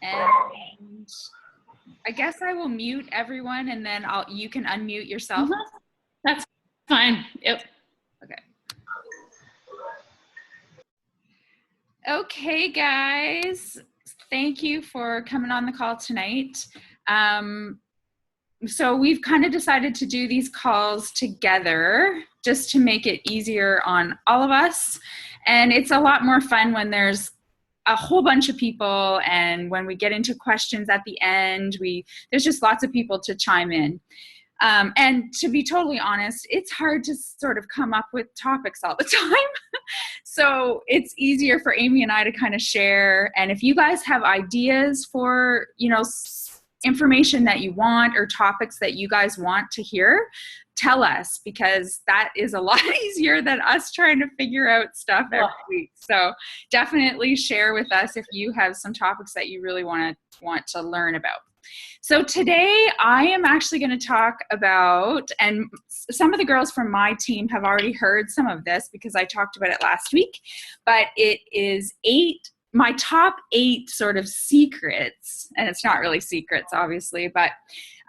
And I guess I will mute everyone and then you can unmute yourself. That's fine. Yep. Okay. Okay, guys. Thank you for coming on the call tonight. So we've kind of decided to do these calls together just to make it easier on all of us. And it's a lot more fun when there's a whole bunch of people, and when we get into questions at the end, there's just lots of people to chime in. And to be totally honest, it's hard to sort of come up with topics all the time. So it's easier for Amy and I to kind of share. And if you guys have ideas for, information that you want or topics that you guys want to hear, tell us, because that is a lot easier than us trying to figure out stuff every week. So definitely share with us if you have some topics that you really want to learn about. So today I am actually going to talk about, and some of the girls from my team have already heard some of this because I talked about it last week, but it is my top 8 sort of secrets, and it's not really secrets, obviously, but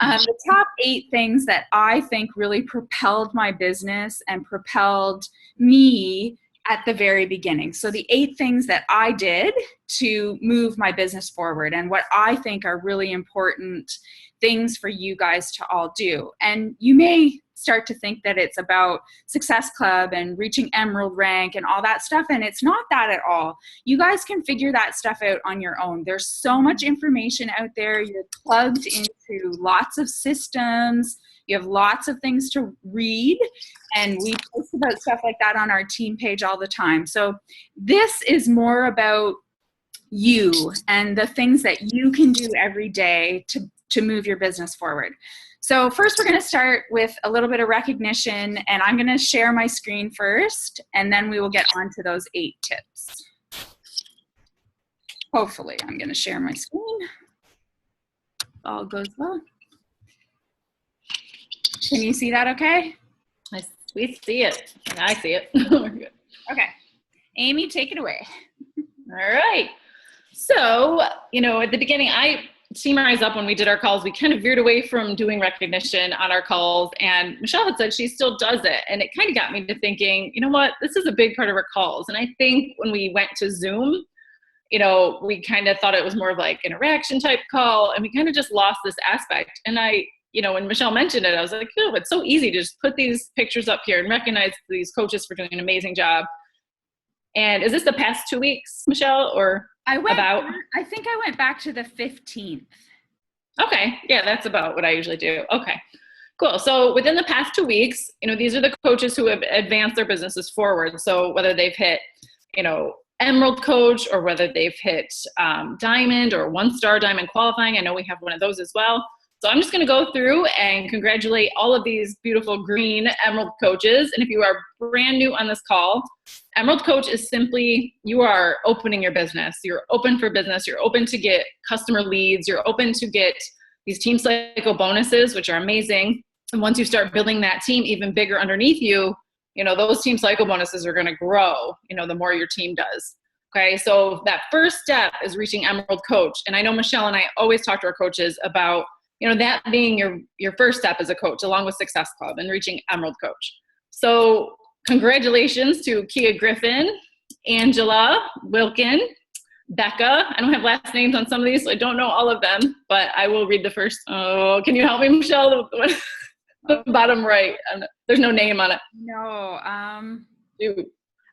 the top 8 things that I think really propelled my business and propelled me at the very beginning. So the 8 things that I did to move my business forward and what I think are really important things for you guys to all do. And you may start to think that it's about Success Club and reaching Emerald rank and all that stuff, and it's not that at all. You guys can figure that stuff out on your own. There's so much information out there. You're plugged into lots of systems. You have lots of things to read, and we post about stuff like that on our team page all the time. So this is more about you and the things that you can do every day to move your business forward. So first we're going to start with a little bit of recognition, and I'm going to share my screen first, and then we will get on to those 8 tips. Hopefully I'm going to share my screen. All goes well. Can you see that okay? We see it, and I see it. We're good. Okay. Amy, take it away. All right. So, at the beginning, Team Rise Up, when we did our calls, we kind of veered away from doing recognition on our calls, and Michelle had said she still does it, and it kind of got me to thinking, you know what, this is a big part of our calls. And I think when we went to Zoom, we kind of thought it was more of like interaction type call, and we kind of just lost this aspect. And when Michelle mentioned it, I was like, it's so easy to just put these pictures up here and recognize these coaches for doing an amazing job. And is this the past 2 weeks, Michelle, or I think I went back to the 15th. Okay. Yeah, that's about what I usually do. Okay, cool. So within the past 2 weeks, these are the coaches who have advanced their businesses forward. So whether they've hit, Emerald Coach, or whether they've hit Diamond or 1-star Diamond qualifying. I know we have one of those as well. So I'm just going to go through and congratulate all of these beautiful green Emerald coaches. And if you are brand new on this call, Emerald Coach is simply, you are opening your business. You're open for business. You're open to get customer leads. You're open to get these Team Cycle bonuses, which are amazing. And once you start building that team even bigger underneath you, those Team Cycle bonuses are going to grow, the more your team does. Okay, so that first step is reaching Emerald Coach. And I know Michelle and I always talk to our coaches about that being your first step as a coach, along with Success Club and reaching Emerald Coach. So congratulations to Kia Griffin, Angela Wilkin, Becca. I don't have last names on some of these, so I don't know all of them, but I will read the first. Oh, can you help me, Michelle? The bottom right. There's no name on it. No.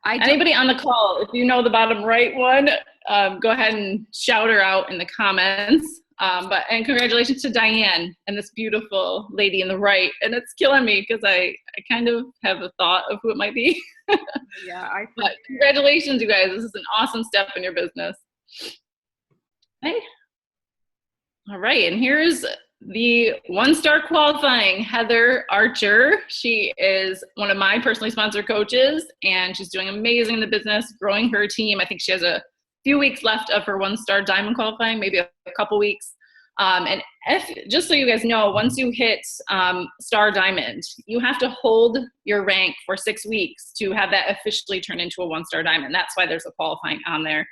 Anybody on the call, if you know the bottom right one, go ahead and shout her out in the comments. And congratulations to Diane and this beautiful lady in the right. And it's killing me because I kind of have a thought of who it might be. Yeah, but congratulations, you guys. This is an awesome step in your business. Okay. All right. And here's the 1-star qualifying Heather Archer. She is one of my personally sponsored coaches, and she's doing amazing in the business, growing her team. I think she has a few weeks left of her 1-star Diamond qualifying, maybe a couple weeks. And just so you guys know, once you hit Star Diamond, you have to hold your rank for 6 weeks to have that officially turn into a 1-star Diamond. That's why there's a qualifying on there.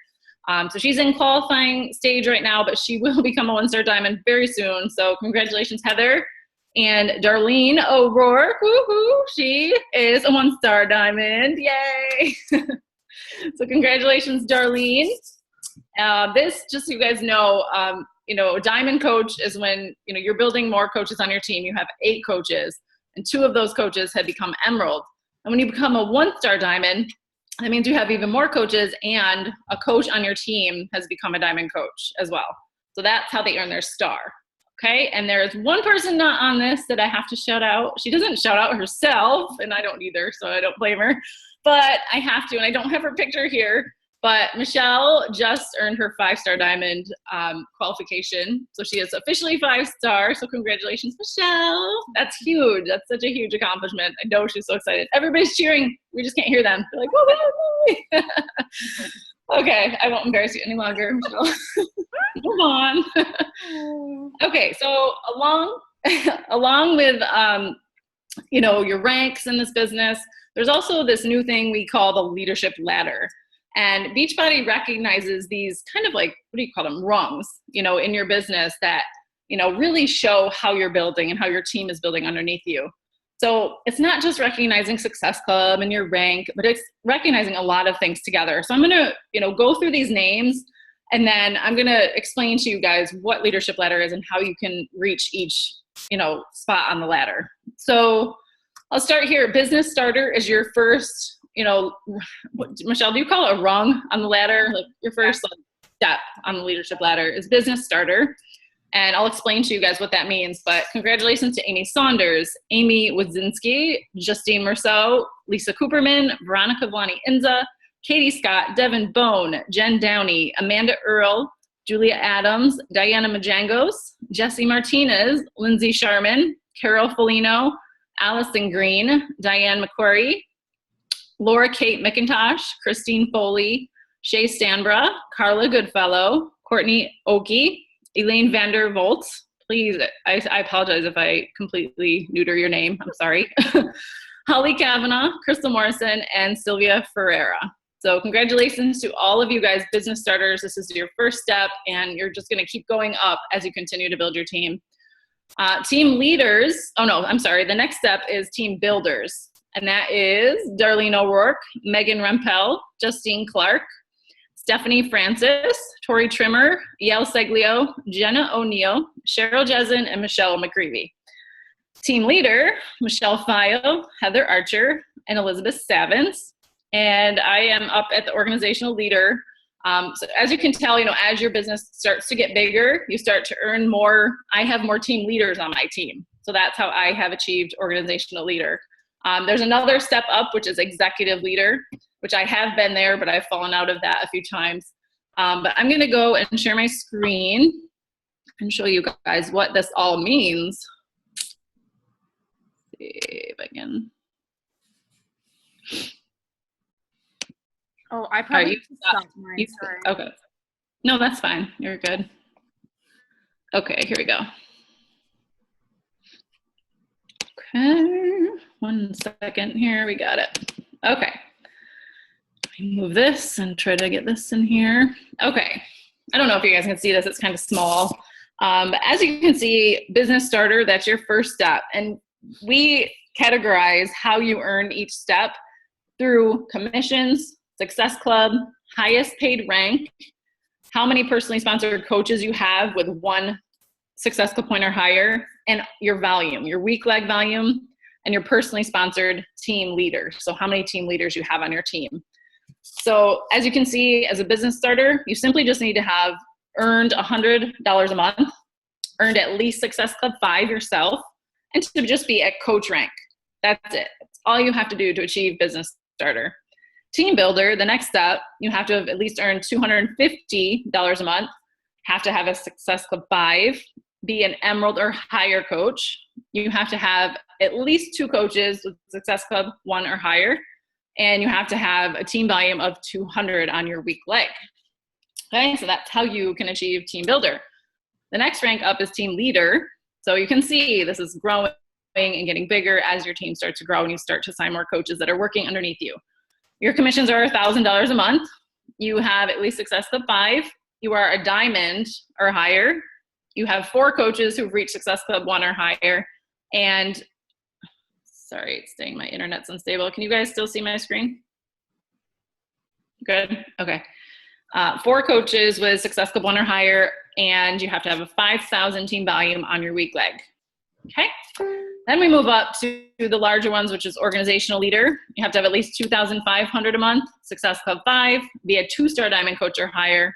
So she's in qualifying stage right now, but she will become a 1-star diamond very soon. So congratulations, Heather. And Darlene O'Rourke, woohoo, she is a 1-star diamond, yay. So congratulations, Darlene. This, just so you guys know, a diamond coach is when, you're building more coaches on your team. You have 8 coaches, and 2 of those coaches have become emerald. And when you become a 1-star diamond, that means you have even more coaches, and a coach on your team has become a diamond coach as well. So that's how they earn their star. Okay, and there's one person not on this that I have to shout out. She doesn't shout out herself, and I don't either, so I don't blame her. But I have to, and I don't have her picture here. But Michelle just earned her 5-star diamond qualification. So she is officially 5-star. So congratulations, Michelle. That's huge. That's such a huge accomplishment. I know she's so excited. Everybody's cheering. We just can't hear them. They're like, woo. Okay, I won't embarrass you any longer, Michelle. Move on. Okay, so along with your ranks in this business, there's also this new thing we call the leadership ladder. And Beachbody recognizes these kind of like, what do you call them, rungs, in your business that, really show how you're building and how your team is building underneath you. So it's not just recognizing Success Club and your rank, but it's recognizing a lot of things together. So I'm going to, go through these names, and then I'm going to explain to you guys what leadership ladder is and how you can reach each, spot on the ladder. So I'll start here. Business starter is your first, Michelle, do you call it a rung on the ladder? Like your first step on the leadership ladder is business starter. And I'll explain to you guys what that means. But congratulations to Amy Saunders, Amy Wadzinski, Justine Merceau, Lisa Cooperman, Veronica Vlani Inza, Katie Scott, Devin Bone, Jen Downey, Amanda Earl, Julia Adams, Diana Majangos, Jesse Martinez, Lindsay Sharman, Carol Folino, Allison Green, Diane McQuarrie, Laura Kate McIntosh, Christine Foley, Shay Stanbra, Carla Goodfellow, Courtney Oki, Elaine Vandervolt. Please, I apologize if I completely neuter your name. I'm sorry. Holly Kavanaugh, Crystal Morrison, and Sylvia Ferreira. So congratulations to all of you guys, business starters. This is your first step, and you're just going to keep going up as you continue to build your team. Team leaders. Oh, no, I'm sorry. The next step is team builders. And that is Darlene O'Rourke, Megan Rempel, Justine Clark, Stephanie Francis, Tori Trimmer, Yael Seglio, Jenna O'Neill, Cheryl Jessen, and Michelle McGreevy. Team leader, Michelle Fio, Heather Archer, and Elizabeth Savins. And I am up at the organizational leader. So as you can tell, as your business starts to get bigger, you start to earn more. I have more team leaders on my team. So that's how I have achieved organizational leader. There's another step up, which is executive leader, which I have been there, but I've fallen out of that a few times. But I'm going to go and share my screen and show you guys what this all means. Let's see if I can. Oh, I probably stopped mine. Sorry. Okay. No, that's fine. You're good. Okay, here we go. Okay, 1 second here. We got it. Okay. Move this and try to get this in here. Okay. I don't know if you guys can see this. It's kind of small. But as you can see, business starter, that's your first step. And we categorize how you earn each step through commissions, Success Club, highest paid rank, how many personally sponsored coaches you have with 1 Success Club point or higher, and your volume, your week leg volume, and your personally sponsored team leader. So how many team leaders you have on your team. So as you can see, as a business starter, you simply just need to have earned $100 a month, earned at least Success Club 5 yourself, and to just be at coach rank. That's it. That's all you have to do to achieve business starter. Team builder, the next step, you have to have at least earned $250 a month, have to have a Success Club 5, be an emerald or higher coach. You have to have at least 2 coaches with Success Club 1 or higher, and you have to have a team volume of 200 on your week leg. Okay, so that's how you can achieve team builder. The next rank up is team leader. So you can see this is growing and getting bigger as your team starts to grow and you start to assign more coaches that are working underneath you. Your commissions are $1,000 a month. you have at least Success Club 5, you are a diamond or higher, you have 4 coaches who've reached Success Club 1 or higher, and sorry, it's saying my internet's unstable. Can you guys still see my screen? Good, okay. 4 coaches with Success Club 1 or higher, and you have to have a 5,000 team volume on your weak leg. Okay. Then we move up to the larger ones, which is organizational leader. You have to have at least 2,500 a month, Success Club 5, be a 2-star diamond coach or higher,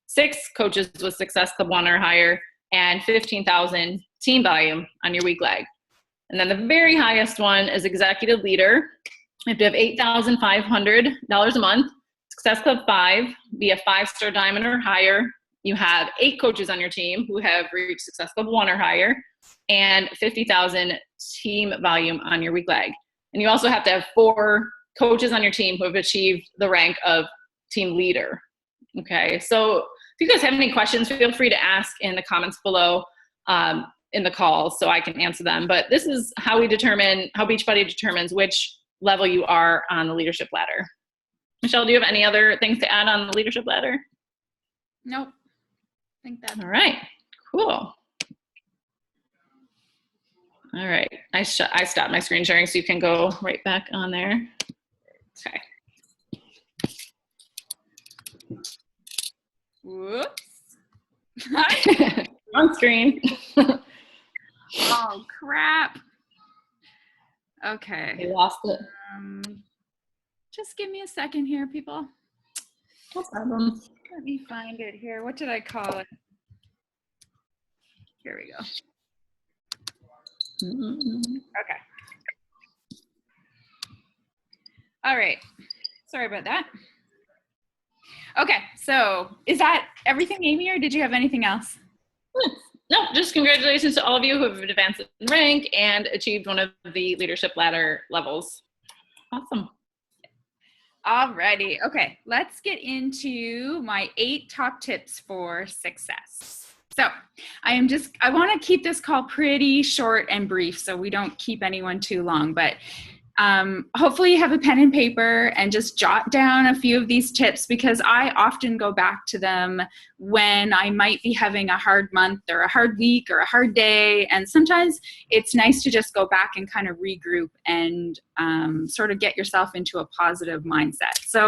6 coaches with Success Club 1 or higher, and 15,000 team volume on your weak leg. And then the very highest one is executive leader. You have to have $8,500 a month, Success Club 5, be a 5-star diamond or higher. You have 8 coaches on your team who have reached Success Club 1 or higher, and 50,000 team volume on your weak leg. And you also have to have 4 coaches on your team who have achieved the rank of team leader. Okay, so if you guys have any questions, feel free to ask in the comments below in the call so I can answer them. But this is how Beachbody determines which level you are on the leadership ladder. Michelle, do you have any other things to add on the leadership ladder? Nope. I think that's all right. Cool. All right. I stopped my screen sharing so you can go right back on there. Okay. Whoops. On screen. Oh, crap. Okay. You lost it. Just give me a second here, people. No problem. Let me find it here. What did I call it? Here we go. Okay. All right. Sorry about that. Okay, so is that everything, Amy, or did you have anything else? No, just congratulations to all of you who have advanced in rank and achieved one of the leadership ladder levels. Awesome. Alrighty. Okay, let's get into my 8 top tips for success. So I want to keep this call pretty short and brief so we don't keep anyone too long, but hopefully you have a pen and paper and just jot down a few of these tips, because I often go back to them when I might be having a hard month or a hard week or a hard day. And sometimes it's nice to just go back and kind of regroup and sort of get yourself into a positive mindset. So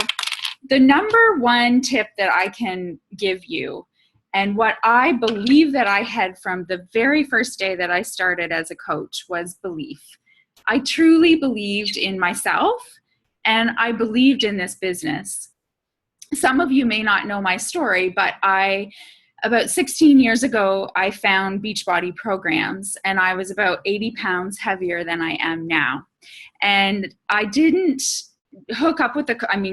the number 1 tip that I can give you, and what I believe that I had from the very first day that I started as a coach, was belief. I truly believed in myself, and I believed in this business. Some of you may not know my story, but about 16 years ago, I found Beachbody programs, and I was about 80 pounds heavier than I am now. And I didn't hook up with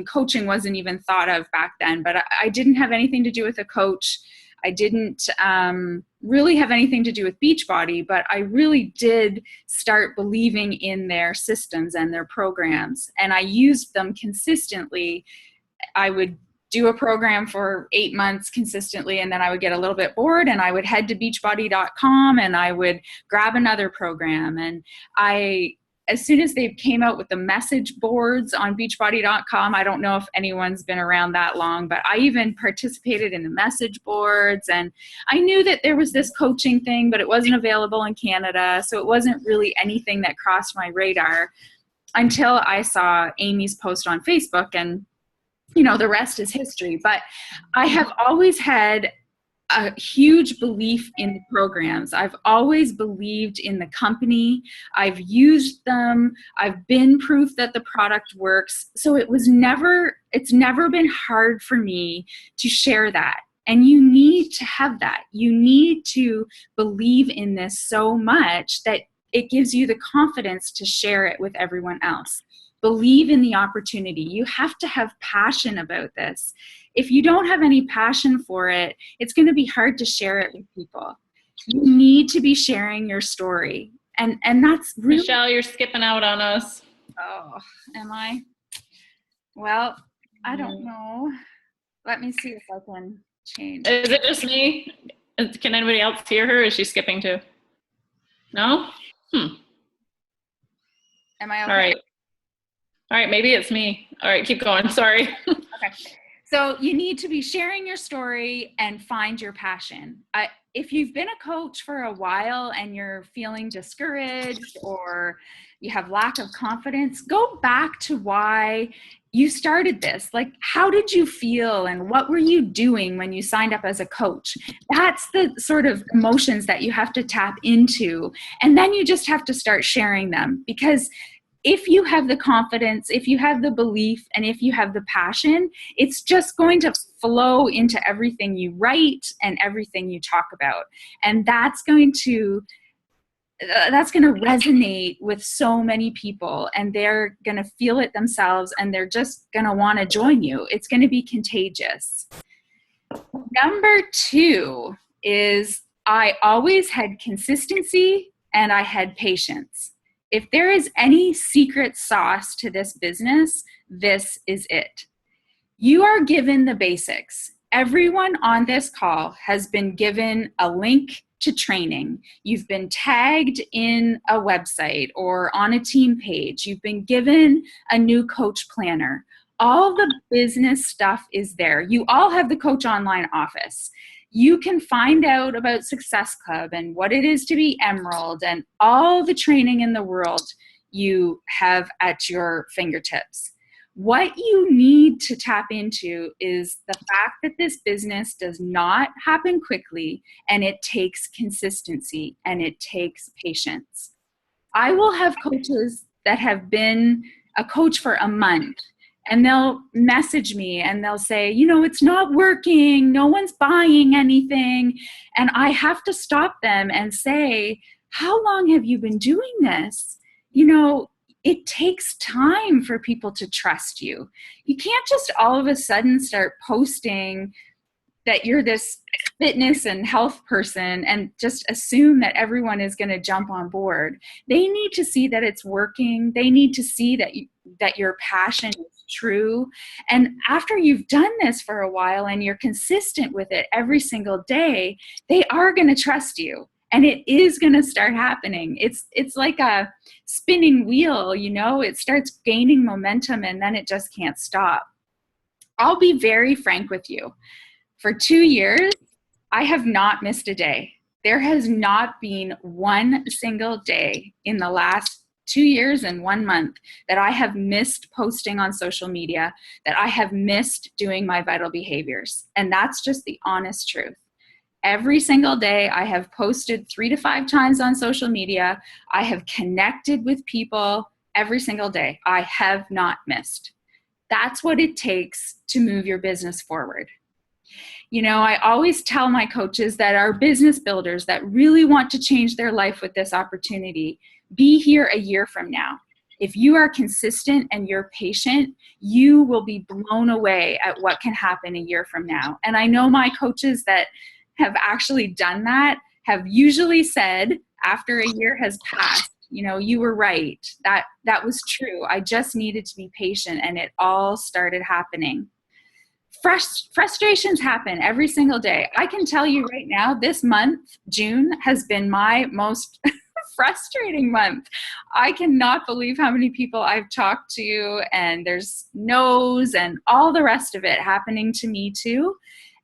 coaching wasn't even thought of back then, but I didn't have anything to do with a coach. I didn't really have anything to do with Beachbody, but I really did start believing in their systems and their programs, and I used them consistently. I would do a program for 8 months consistently, and then I would get a little bit bored, and I would head to beachbody.com and I would grab another program. And as soon as they came out with the message boards on beachbody.com, I don't know if anyone's been around that long, but I even participated in the message boards, and I knew that there was this coaching thing, but it wasn't available in Canada, so it wasn't really anything that crossed my radar until I saw Amy's post on Facebook, and the rest is history. But I have always had a huge belief in the programs. I've always believed in the company. I've used them. I've been proof that the product works. So it's never been hard for me to share that. And you need to have that. You need to believe in this so much that it gives you the confidence to share it with everyone else. Believe in the opportunity. You have to have passion about this. If you don't have any passion for it, it's going to be hard to share it with people. You need to be sharing your story. And that's really... Michelle, you're skipping out on us. Oh, am I? Well, I don't know. Let me see if I can change. Is it just me? Can anybody else hear her? Is she skipping too? No? Am I okay? All right, maybe it's me. All right, keep going. Sorry. Okay. So you need to be sharing your story and find your passion. If you've been a coach for a while and you're feeling discouraged or you have lack of confidence, go back to why you started this. Like, how did you feel and what were you doing when you signed up as a coach? That's the sort of emotions that you have to tap into. And then you just have to start sharing them, because if you have the confidence, if you have the belief, and if you have the passion, it's just going to flow into everything you write and everything you talk about. And that's going to resonate with so many people, and they're going to feel it themselves, and they're just going to want to join you. It's going to be contagious. Number 2 is I always had consistency and I had patience. If there is any secret sauce to this business, this is it. You are given the basics. Everyone on this call has been given a link to training. You've been tagged in a website or on a team page. You've been given a new coach planner. All the business stuff is there. You all have the Coach Online office. You can find out about Success Club and what it is to be Emerald, and all the training in the world you have at your fingertips. What you need to tap into is the fact that this business does not happen quickly, and it takes consistency and it takes patience. I will have coaches that have been a coach for a month, and they'll message me and they'll say, it's not working. No one's buying anything. And I have to stop them and say, how long have you been doing this? It takes time for people to trust you. You can't just all of a sudden start posting that you're this fitness and health person and just assume that everyone is going to jump on board. They need to see that it's working. They need to see that your passion is true. And after you've done this for a while and you're consistent with it every single day, they are going to trust you. And it is going to start happening. It's like a spinning wheel, it starts gaining momentum and then it just can't stop. I'll be very frank with you. For 2 years, I have not missed a day. There has not been one single day in the last 2 years and 1 month that I have missed posting on social media, that I have missed doing my vital behaviors. And that's just the honest truth. Every single day, I have posted 3 to 5 times on social media. I have connected with people every single day. I have not missed. That's what it takes to move your business forward. I always tell my coaches that are business builders that really want to change their life with this opportunity, be here a year from now. If you are consistent and you're patient, you will be blown away at what can happen a year from now. And I know my coaches that have actually done that have usually said after a year has passed, you were right. That was true. I just needed to be patient, and it all started happening. Frustrations happen every single day. I can tell you right now, this month, June, has been my most frustrating month. I cannot believe how many people I've talked to, and there's no's and all the rest of it happening to me too.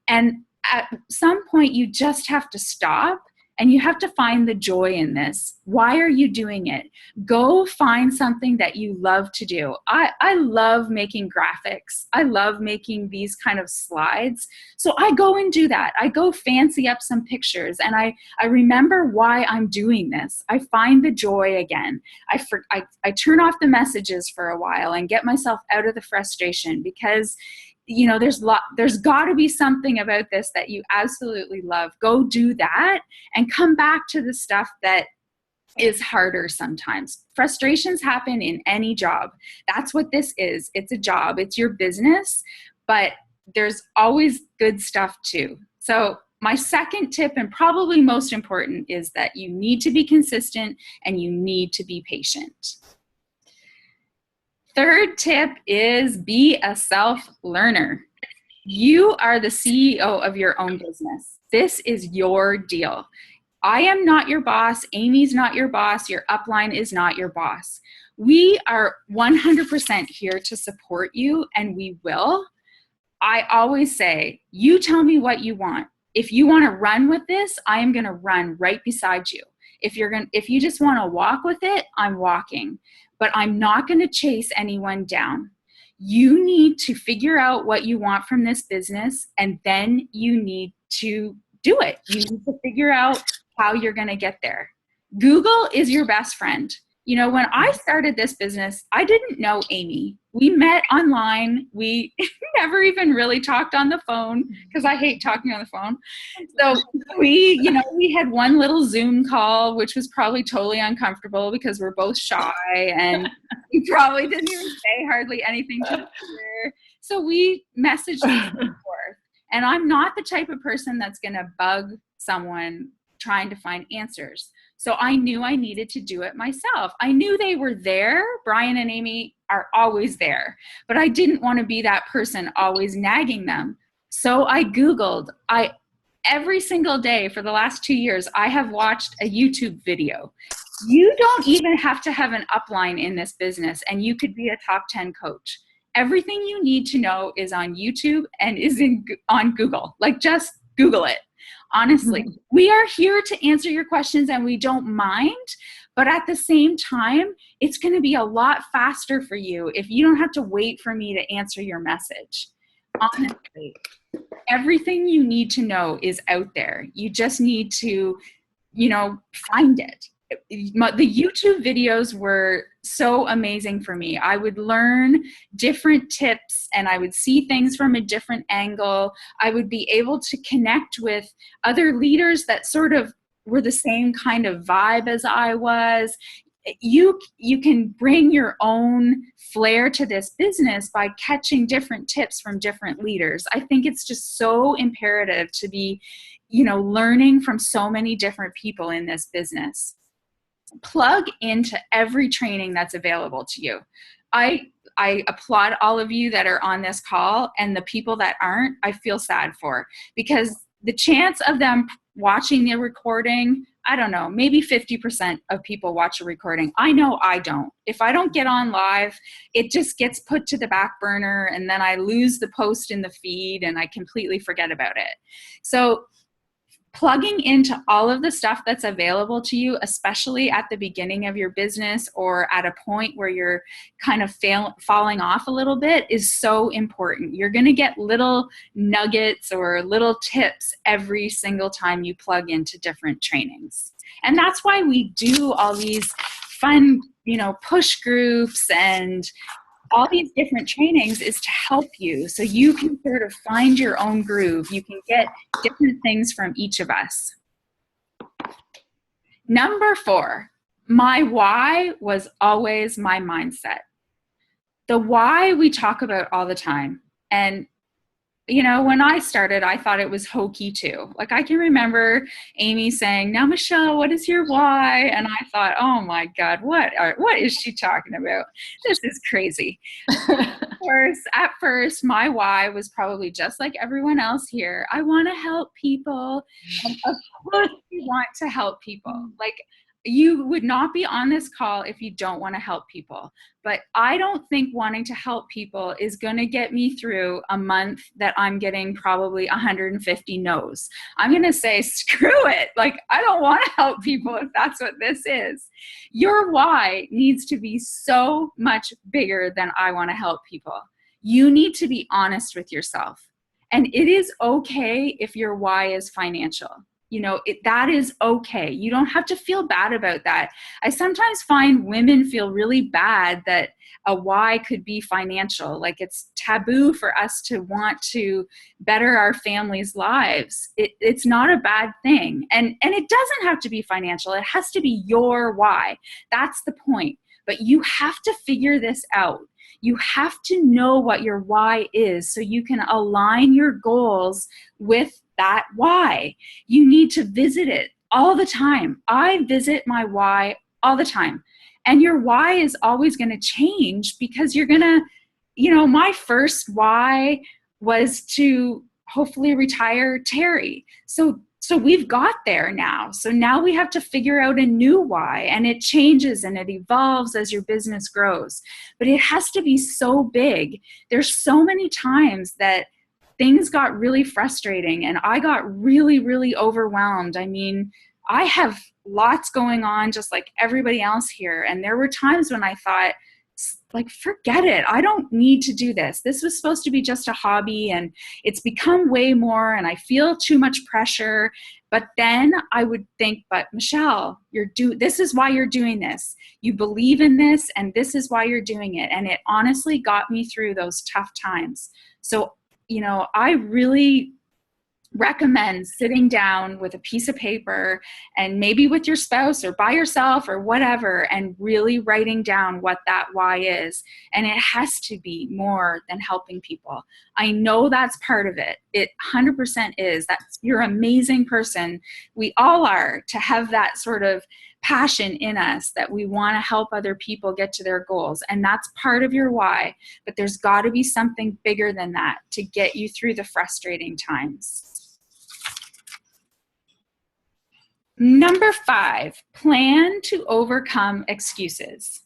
And at some point, you just have to stop and you have to find the joy in this. Why are you doing it? Go find something that you love to do. I love making graphics. I love making these kind of slides. So I go and do that. I go fancy up some pictures, and I remember why I'm doing this. I find the joy again. I turn off the messages for a while and get myself out of the frustration, because there's got to be something about this that you absolutely love. Go do that and come back to the stuff that is harder sometimes. Frustrations happen in any job. That's what this is. It's a job. It's your business, but there's always good stuff too. So my second tip, and probably most important, is that you need to be consistent and you need to be patient. Third tip is be a self-learner. You are the CEO of your own business. This is your deal. I am not your boss. Amy's not your boss. Your upline is not your boss. We are 100% here to support you, and we will. I always say, you tell me what you want. If you want to run with this, I am going to run right beside you. If you just want to walk with it, I'm walking, but I'm not going to chase anyone down. You need to figure out what you want from this business, and then you need to do it. You need to figure out how you're going to get there. Google is your best friend. You know, when I started this business, I didn't know Amy. We met online. We never even really talked on the phone because I hate talking on the phone. So we had one little Zoom call, which was probably totally uncomfortable because we're both shy and we probably didn't even say hardly anything to each other. So we messaged back and forth. And I'm not the type of person that's going to bug someone trying to find answers. So I knew I needed to do it myself. I knew they were there. Brian and Amy are always there, but I didn't want to be that person always nagging them. So I Googled. Every single day for the last 2 years, I have watched a YouTube video. You don't even have to have an upline in this business, and you could be a top 10 coach. Everything you need to know is on YouTube and is on Google. Like, just Google it. Honestly, we are here to answer your questions and we don't mind, but at the same time, it's going to be a lot faster for you if you don't have to wait for me to answer your message. Honestly, everything you need to know is out there. You just need to, find it. The YouTube videos were so amazing for me. I would learn different tips and I would see things from a different angle. I would be able to connect with other leaders that sort of were the same kind of vibe as I was. You can bring your own flair to this business by catching different tips from different leaders. I think it's just so imperative to be, learning from so many different people in this business. Plug into every training that's available to you. I applaud all of you that are on this call, and the people that aren't, I feel sad for, because the chance of them watching the recording, I don't know, maybe 50% of people watch a recording. I know I don't. If I don't get on live, it just gets put to the back burner, and then I lose the post in the feed and I completely forget about it. So plugging into all of the stuff that's available to you, especially at the beginning of your business or at a point where you're kind of falling off a little bit, is so important. You're going to get little nuggets or little tips every single time you plug into different trainings. And that's why we do all these fun, push groups and all these different trainings, is to help you so you can sort of find your own groove. You can get different things from each of us. Number 4, my why was always my mindset. The why we talk about all the time. And when I started, I thought it was hokey too. Like, I can remember Amy saying, "Now, Michelle, what is your why?" And I thought, oh my God, what is she talking about? This is crazy. Of course, at first, my why was probably just like everyone else here. I want to help people. And of course, you want to help people. Like, you would not be on this call if you don't want to help people. But I don't think wanting to help people is going to get me through a month that I'm getting probably 150 no's. I'm going to say, screw it. Like, I don't want to help people if that's what this is. Your why needs to be so much bigger than I want to help people. You need to be honest with yourself. And it is okay if your why is financial. That is okay. You don't have to feel bad about that. I sometimes find women feel really bad that a why could be financial. Like, it's taboo for us to want to better our families' lives. It's not a bad thing. And it doesn't have to be financial. It has to be your why. That's the point. But you have to figure this out. You have to know what your why is so you can align your goals with that why. You need to visit it all the time. I visit my why all the time. And your why is always going to change because you're going to, my first why was to hopefully retire Terry. So we've got there now. So now we have to figure out a new why, and it changes and it evolves as your business grows. But it has to be so big. There's so many times that things got really frustrating and I got really, really overwhelmed. I mean, I have lots going on just like everybody else here. And there were times when I thought, like, forget it. I don't need to do this. This was supposed to be just a hobby and it's become way more and I feel too much pressure. But then I would think, but Michelle, this is why you're doing this. You believe in this and this is why you're doing it. And it honestly got me through those tough times. So, I really recommend sitting down with a piece of paper and maybe with your spouse or by yourself or whatever, and really writing down what that why is. And it has to be more than helping people. I know that's part of it. It 100% is. You're an amazing person. We all are, to have that sort of passion in us that we want to help other people get to their goals. And that's part of your why. But there's got to be something bigger than that to get you through the frustrating times. Number 5, plan to overcome excuses.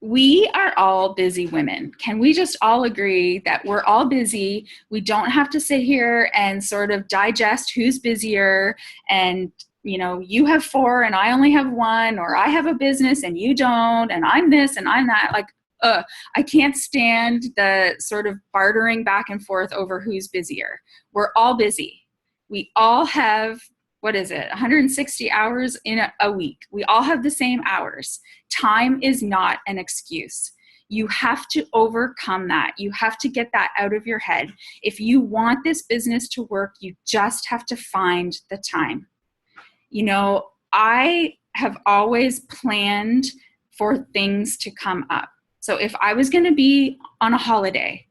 We are all busy women. Can we just all agree that we're all busy? We don't have to sit here and sort of digest who's busier and, you have 4 and I only have 1, or I have a business and you don't, and I'm this and I'm that. Like, I can't stand the sort of bartering back and forth over who's busier. We're all busy. We all have 160 hours in a week. We all have the same hours. Time is not an excuse. You have to overcome that. You have to get that out of your head. If you want this business to work, you just have to find the time. I have always planned for things to come up. So if I was going to be on a holiday,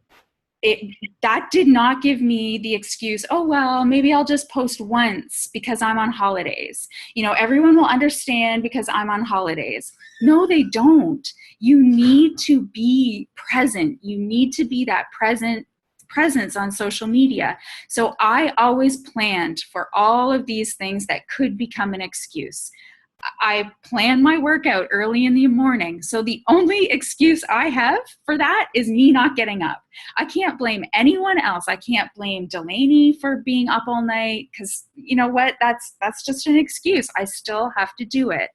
that did not give me the excuse, oh, well, maybe I'll just post once because I'm on holidays. Everyone will understand because I'm on holidays. No, they don't. You need to be present. You need to be that presence on social media. So I always planned for all of these things that could become an excuse. I plan my workout early in the morning. So the only excuse I have for that is me not getting up. I can't blame anyone else. I can't blame Delaney for being up all night because you know what? That's just an excuse. I still have to do it.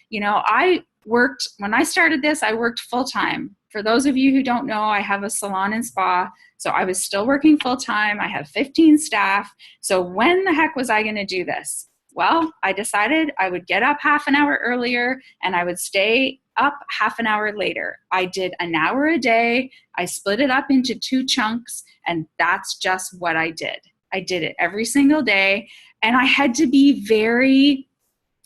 When I started this, I worked full time. For those of you who don't know, I have a salon and spa. So I was still working full time. I have 15 staff. So when the heck was I going to do this? Well, I decided I would get up half an hour earlier and I would stay up half an hour later. I did an hour a day. I split it up into 2 chunks, and that's just what I did. I did it every single day, and I had to be very,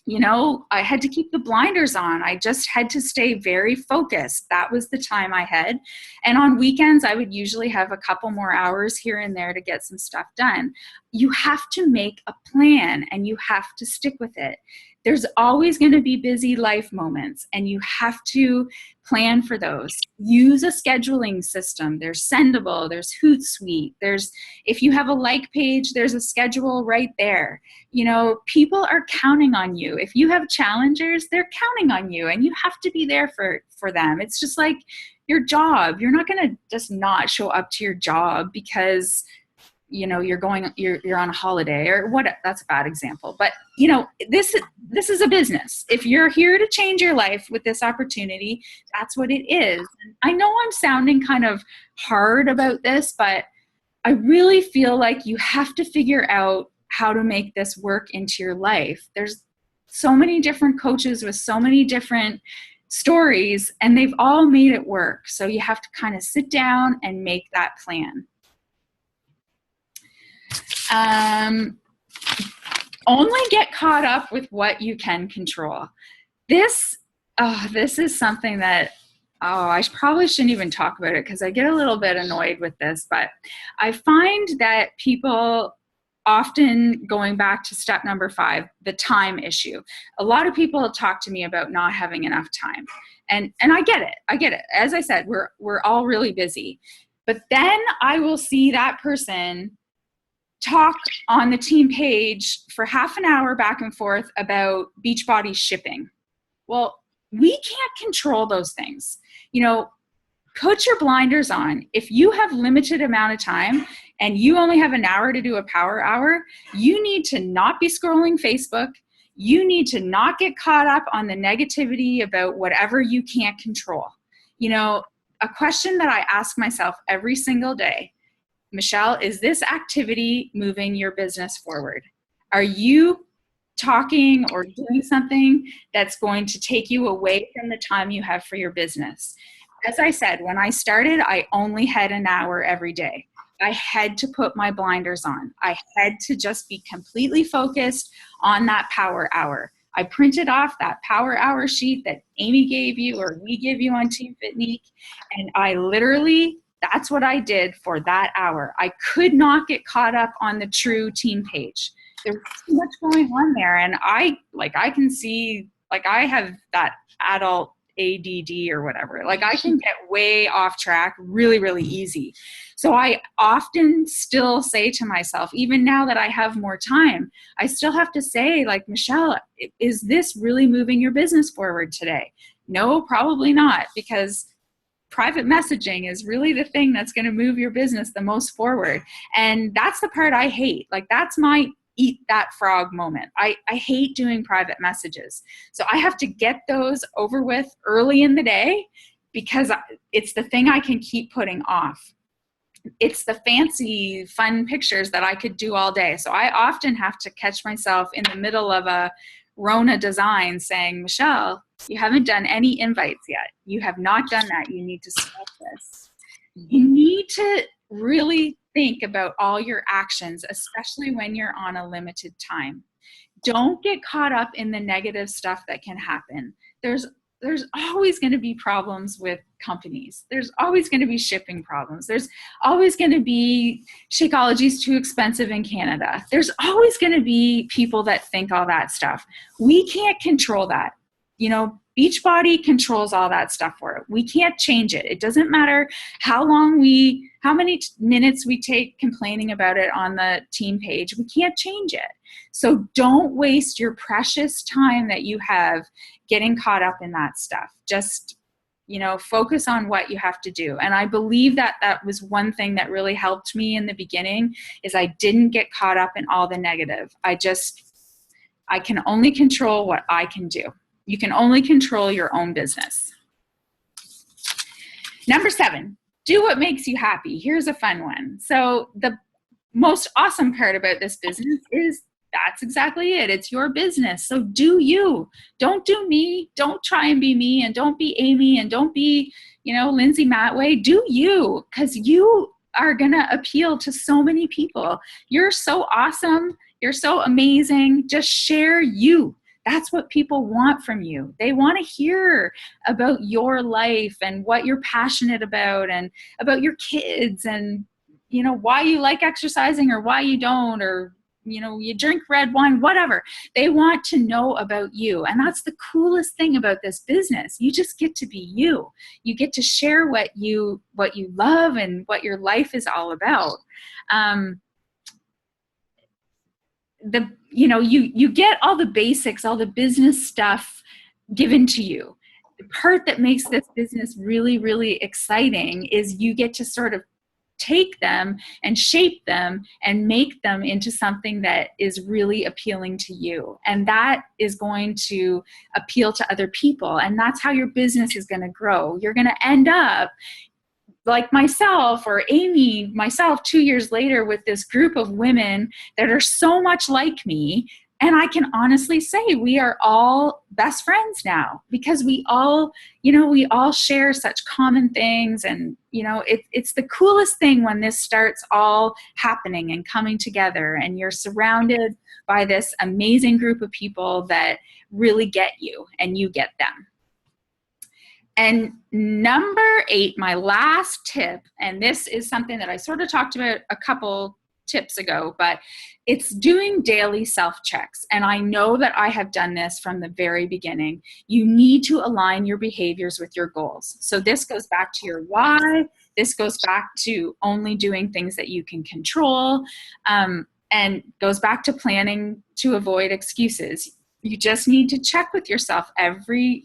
I had to keep the blinders on. I just had to stay very focused. That was the time I had. And on weekends, I would usually have a couple more hours here and there to get some stuff done. You have to make a plan and you have to stick with it. There's always going to be busy life moments and you have to plan for those. Use a scheduling system. There's Sendable, there's Hootsuite, if you have a like page, there's a schedule right there. People are counting on you. If you have challengers, they're counting on you and you have to be there for them. It's just like your job. You're not going to just not show up to your job because you're on a holiday or what. That's a bad example, but this is a business. If you're here to change your life with this opportunity, that's what it is. I know I'm sounding kind of hard about this, but I really feel like you have to figure out how to make this work into your life. There's so many different coaches with so many different stories and they've all made it work. So you have to kind of sit down and make that plan. Only get caught up with what you can control. This is something that, I probably shouldn't even talk about it because I get a little bit annoyed with this, but I find that people often, going back to step number 5, the time issue. A lot of people talk to me about not having enough time. And I get it. As I said, we're all really busy. But then I will see that person talk on the team page for half an hour back and forth about Beachbody shipping. Well, we can't control those things. put your blinders on. If you have limited amount of time and you only have an hour to do a power hour, you need to not be scrolling Facebook. You need to not get caught up on the negativity about whatever you can't control. You know, a question that I ask myself every single day, Michelle, is this activity moving your business forward? Are you talking or doing something that's going to take you away from the time you have for your business? As I said, when I started, I only had an hour every day. I had to put my blinders on. I had to just be completely focused on that power hour. I printed off that power hour sheet that Amy gave you or we give you on Team Fitnique, and I literally, that's what I did for that hour. I could not get caught up on the True team page. There's too much going on there, and I can see, like, I have that adult ADD or whatever. Like, I can get way off track really, really easy. So I often still say to myself, even now that I have more time, I still have to say, like, Michelle, is this really moving your business forward today? No, probably not, because private messaging is really the thing that's going to move your business the most forward. And that's the part I hate. Like, that's my eat that frog moment. I hate doing private messages. So I have to get those over with early in the day because it's the thing I can keep putting off. It's the fancy, fun pictures that I could do all day. So I often have to catch myself in the middle of a Rona design saying, Michelle, you haven't done any invites yet. You have not done that. You need to start this. You need to really think about all your actions, especially when you're on a limited time. Don't get caught up in the negative stuff that can happen. There's always going to be problems with companies. There's always going to be shipping problems. There's always going to be Shakeology's too expensive in Canada. There's always going to be people that think all that stuff. We can't control that. You know, Beachbody controls all that stuff for it. We can't change it. It doesn't matter how many minutes we take complaining about it on the team page. We can't change it. So don't waste your precious time that you have getting caught up in that stuff. Just, you know, focus on what you have to do. And I believe that that was one thing that really helped me in the beginning is I didn't get caught up in all the negative. I can only control what I can do. You can only control your own business. Number 7, do what makes you happy. Here's a fun one. So the most awesome part about this business is that's exactly it. It's your business. So do you. Don't do me. Don't try and be me, and don't be Amy, and don't be, Lindsay Matway. Do you, because you are going to appeal to so many people. You're so awesome. You're so amazing. Just share you. That's what people want from you. They want to hear about your life and what you're passionate about and about your kids and, why you like exercising or why you don't, or, you drink red wine, whatever. They want to know about you. And that's the coolest thing about this business. You just get to be you. You get to share what you love and what your life is all about. You get all the basics, all the business stuff given to you. The part that makes this business really, really exciting is you get to sort of take them and shape them and make them into something that is really appealing to you. And that is going to appeal to other people. And that's how your business is going to grow. You're going to end up like myself or Amy, myself 2 years later with this group of women that are so much like me. And I can honestly say we are all best friends now because we all share such common things. And, it's the coolest thing when this starts all happening and coming together and you're surrounded by this amazing group of people that really get you and you get them. And number 8, my last tip, and this is something that I sort of talked about a couple tips ago, but it's doing daily self-checks. And I know that I have done this from the very beginning. You need to align your behaviors with your goals. So this goes back to your why. This goes back to only doing things that you can control, and goes back to planning to avoid excuses. You just need to check with yourself every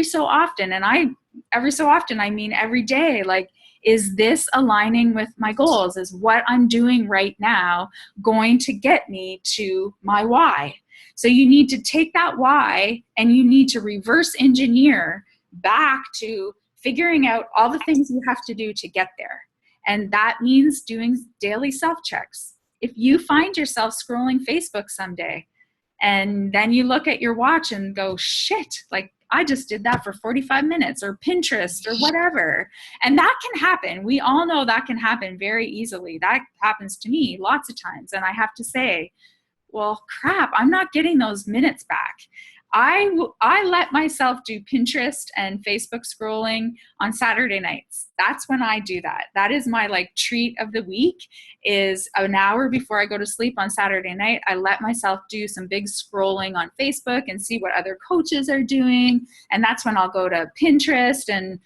so often. And I every so often, I mean every day, like, is this aligning with my goals? Is what I'm doing right now going to get me to my why? So you need to take that why and you need to reverse engineer back to figuring out all the things you have to do to get there. And that means doing daily self checks. If you find yourself scrolling Facebook someday and then you look at your watch and go, shit, like I just did that for 45 minutes, or Pinterest or whatever. And that can happen. We all know that can happen very easily. That happens to me lots of times. And I have to say, well, crap, I'm not getting those minutes back. I let myself do Pinterest and Facebook scrolling on Saturday nights. That's when I do that. That is my like treat of the week, is an hour before I go to sleep on Saturday night. I let myself do some big scrolling on Facebook and see what other coaches are doing. And that's when I'll go to Pinterest, and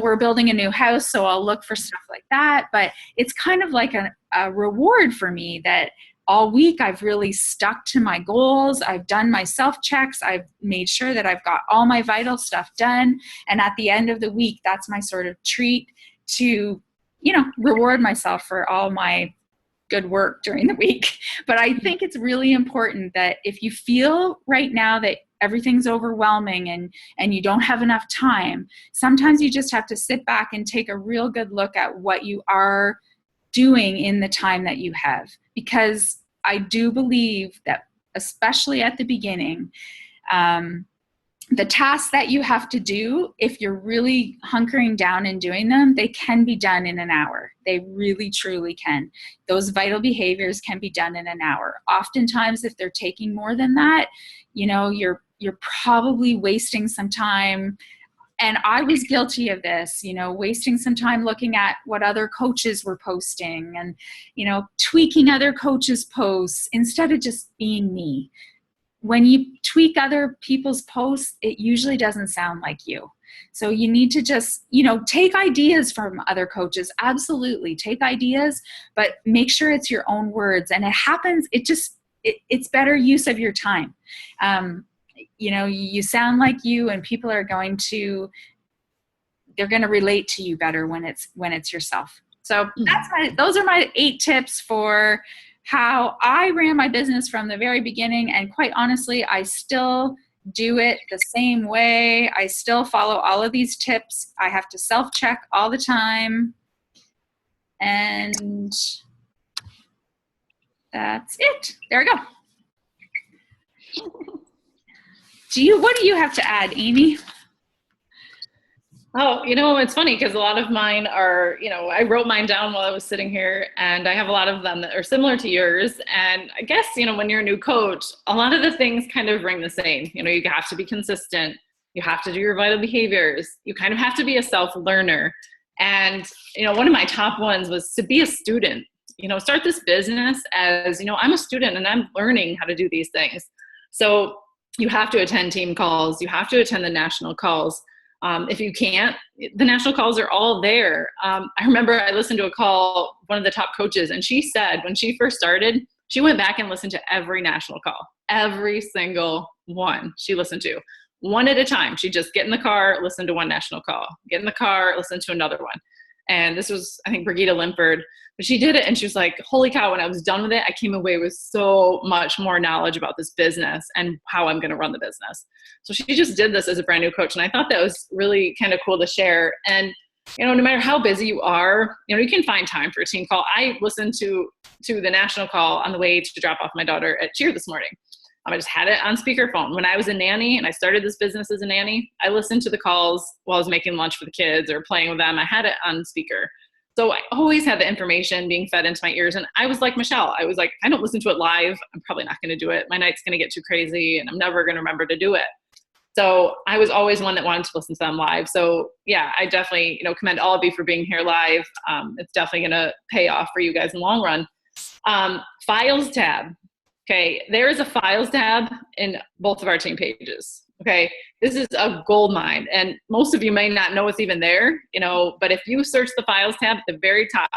we're building a new house, so I'll look for stuff like that. But it's kind of like a reward for me that all week I've really stuck to my goals. I've done my self-checks. I've made sure that I've got all my vital stuff done. And at the end of the week, that's my sort of treat to, reward myself for all my good work during the week. But I think it's really important that if you feel right now that everything's overwhelming and you don't have enough time, sometimes you just have to sit back and take a real good look at what you are doing in the time that you have. Because I do believe that, especially at the beginning, the tasks that you have to do, if you're really hunkering down and doing them, they can be done in an hour. They really, truly can. Those vital behaviors can be done in an hour. Oftentimes, if they're taking more than that, you're probably wasting some time. And I was guilty of this, wasting some time looking at what other coaches were posting and, tweaking other coaches' posts instead of just being me. When you tweak other people's posts, it usually doesn't sound like you. So you need to just, take ideas from other coaches. Absolutely. Take ideas, but make sure it's your own words. And it's better use of your time. You sound like you, and people are they're going to relate to you better when it's yourself. So those are my 8 tips for how I ran my business from the very beginning. And quite honestly, I still do it the same way. I still follow all of these tips. I have to self-check all the time. And that's it. There we go. What do you have to add, Amy? Oh, it's funny because a lot of mine are, I wrote mine down while I was sitting here, and I have a lot of them that are similar to yours. And I guess, when you're a new coach, a lot of the things kind of ring the same. You have to be consistent. You have to do your vital behaviors. You kind of have to be a self-learner. And, one of my top ones was to be a student. Start this business as, I'm a student and I'm learning how to do these things. So you have to attend team calls. You have to attend the national calls. If you can't, the national calls are all there. I remember I listened to a call, one of the top coaches, and she said when she first started, she went back and listened to every national call, every single one she listened to, one at a time. She'd just get in the car, listen to one national call, get in the car, listen to another one. And this was, I think, Brigitte Limpford. But she did it, and she was like, holy cow, when I was done with it, I came away with so much more knowledge about this business and how I'm going to run the business. So she just did this as a brand new coach. And I thought that was really kind of cool to share. And, no matter how busy you are, you can find time for a team call. I listened to the national call on the way to drop off my daughter at cheer this morning. I just had it on speakerphone. When I was a nanny and I started this business as a nanny, I listened to the calls while I was making lunch for the kids or playing with them. I had it on speaker. So I always had the information being fed into my ears. And I was like Michelle. I was like, I don't listen to it live. I'm probably not going to do it. My night's going to get too crazy and I'm never going to remember to do it. So I was always one that wanted to listen to them live. So yeah, I definitely, commend all of you for being here live. It's definitely going to pay off for you guys in the long run. Files tab. Okay. There is a files tab in both of our team pages. Okay. This is a gold mine. And most of you may not know it's even there, but if you search the files tab at the very top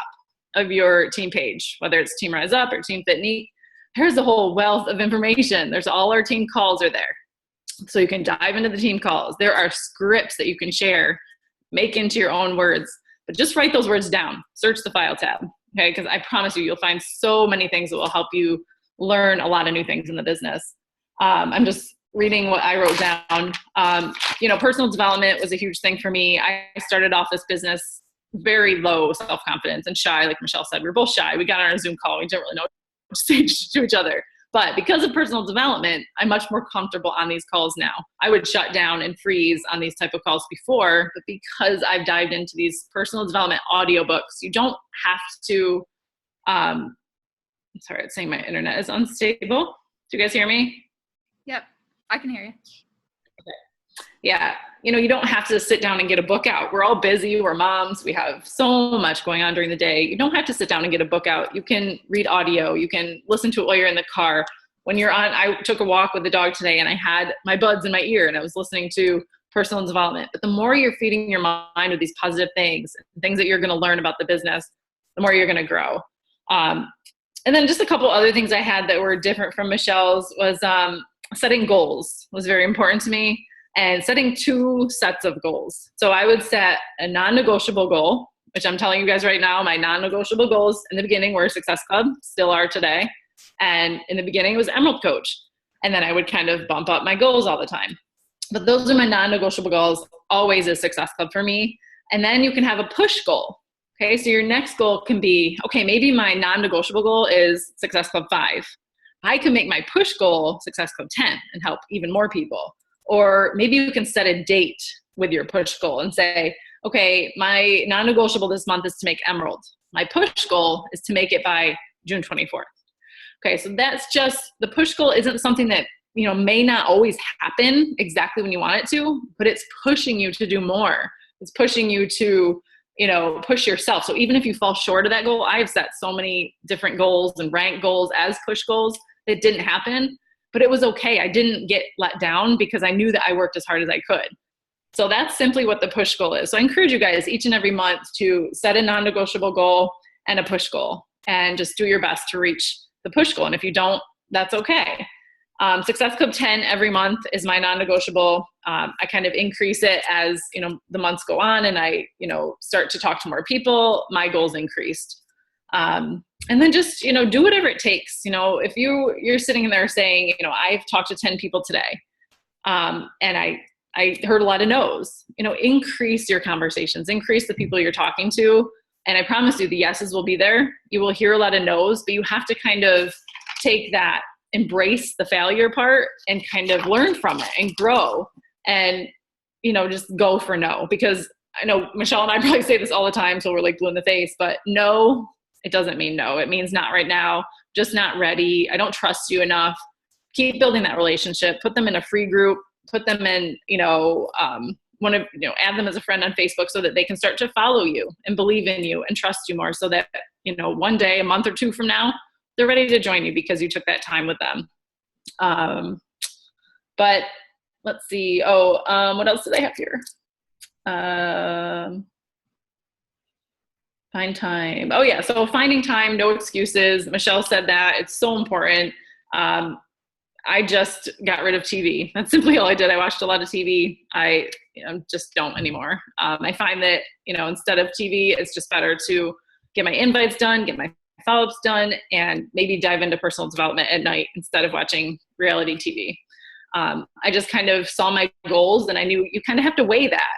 of your team page, whether it's Team Rise Up or Team Fit and Eat, there's a whole wealth of information. There's all our team calls are there. So you can dive into the team calls. There are scripts that you can share, make into your own words, but just write those words down. Search the file tab, okay? Because I promise you, you'll find so many things that will help you learn a lot of new things in the business. I'm just reading what I wrote down. Personal development was a huge thing for me. I started off this business very low self-confidence and shy. Like Michelle said, we were both shy. We got on our Zoom call. We didn't really know what to say to each other. But because of personal development, I'm much more comfortable on these calls now. I would shut down and freeze on these type of calls before, but because I've dived into these personal development audiobooks, you don't have to, I'm sorry, it's saying my internet is unstable. Do you guys hear me? Yep, I can hear you. Okay. Yeah, you don't have to sit down and get a book out. We're all busy, we're moms, we have so much going on during the day. You don't have to sit down and get a book out. You can read audio, you can listen to it while you're in the car. When you're I took a walk with the dog today and I had my buds in my ear and I was listening to personal development. But the more you're feeding your mind with these positive things that you're gonna learn about the business, the more you're gonna grow. And then just a couple other things I had that were different from Michelle's was setting goals was very important to me. And setting 2 sets of goals. So I would set a non-negotiable goal, which I'm telling you guys right now, my non-negotiable goals in the beginning were Success Club, still are today. And in the beginning it was Emerald Coach. And then I would kind of bump up my goals all the time. But those are my non-negotiable goals, always a Success Club for me. And then you can have a push goal. Okay, so your next goal can be, okay, maybe my non-negotiable goal is Success Club 5. I can make my push goal Success Club 10 and help even more people. Or maybe you can set a date with your push goal and say, okay, my non-negotiable this month is to make Emerald. My push goal is to make it by June 24th. Okay, so that's just, the push goal isn't something that, may not always happen exactly when you want it to, but it's pushing you to do more. It's pushing you to, push yourself. So even if you fall short of that goal, I've set so many different goals and ranked goals as push goals that didn't happen. But it was okay. I didn't get let down because I knew that I worked as hard as I could. So that's simply what the push goal is. So I encourage you guys each and every month to set a non-negotiable goal and a push goal and just do your best to reach the push goal. And if you don't, that's okay. Success Club 10 every month is my non-negotiable. I kind of increase it as, the months go on and I, start to talk to more people, my goals increased. And then just, do whatever it takes. If you're sitting there saying, I've talked to 10 people today, and I heard a lot of no's, increase your conversations, increase the people you're talking to. And I promise you the yeses will be there. You will hear a lot of no's, but you have to kind of take that, embrace the failure part and kind of learn from it and grow and, just go for no. Because I know Michelle and I probably say this all the time, so we're like blue in the face, but no, it doesn't mean no. It means not right now, just not ready. I don't trust you enough. Keep building that relationship. Put them in a free group. Put them in, add them as a friend on Facebook so that they can start to follow you and believe in you and trust you more so that, one day, a month or 2 from now, they're ready to join you because you took that time with them. But let's see. What else did I have here? Find time. Oh yeah. So finding time, no excuses. Michelle said that it's so important. I just got rid of TV. That's simply all I did. I watched a lot of TV. I just don't anymore. I find that, instead of TV, it's just better to get my invites done, get my follow-ups done, and maybe dive into personal development at night instead of watching reality TV. I just kind of saw my goals and I knew you kind of have to weigh that,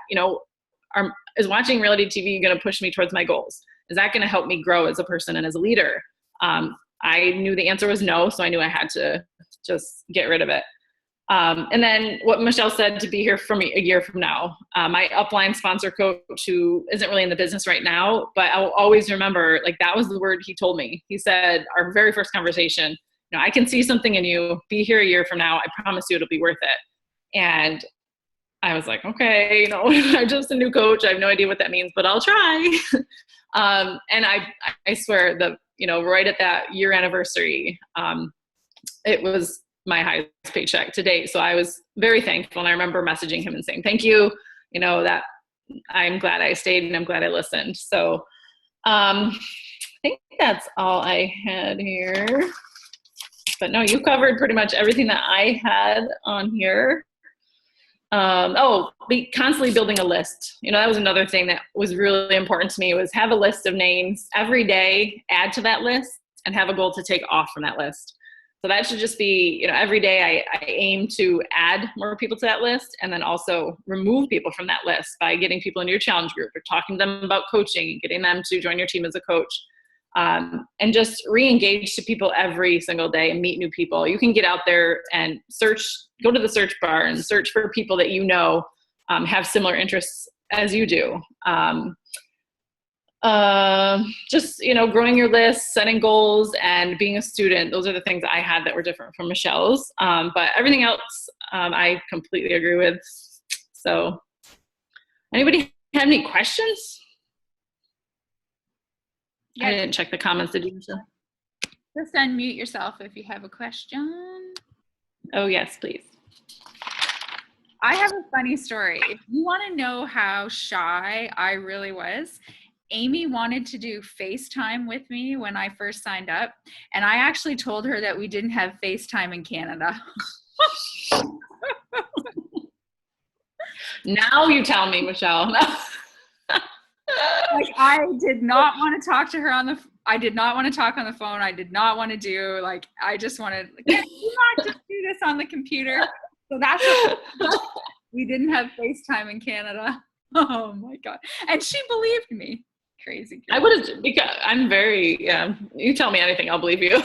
is watching reality TV going to push me towards my goals? Is that going to help me grow as a person and as a leader? I knew the answer was no, so I knew I had to just get rid of it. And then what Michelle said, to be here for me a year from now. My upline sponsor coach, who isn't really in the business right now, but I'll always remember, like, that was the word he told me. He said, our very first conversation, I can see something in you. Be here a year from now. I promise you it'll be worth it. And I was like, okay, I'm just a new coach. I have no idea what that means, but I'll try. And I swear right at that year anniversary, it was my highest paycheck to date. So I was very thankful. And I remember messaging him and saying, thank you, that I'm glad I stayed and I'm glad I listened. So I think that's all I had here. But no, you covered pretty much everything that I had on here. Be constantly building a list. That was another thing that was really important to me, was have a list of names every day, add to that list, and have a goal to take off from that list. So that should just be, every day I aim to add more people to that list, and then also remove people from that list by getting people into your challenge group or talking to them about coaching and getting them to join your team as a coach. And just re-engage to people every single day and meet new people. You can get out there and go to the search bar and search for people that have similar interests as you do. Just, growing your list, setting goals, and being a student. Those are the things I had that were different from Michelle's. But everything else, I completely agree with. So anybody have any questions? Yeah. I didn't check the comments, did you, Michelle? Just unmute yourself if you have a question. Oh, yes, please. I have a funny story. If you want to know how shy I really was, Amy wanted to do FaceTime with me when I first signed up, and I actually told her that we didn't have FaceTime in Canada. Now you tell me, Michelle. Like, I did not want to talk to her I did not want to talk on the phone. I did not want to do, I just wanted, can you not just do this on the computer? So that's what we didn't have FaceTime in Canada. Oh my God. And she believed me. Crazy girl. I would have, because I'm you tell me anything, I'll believe you.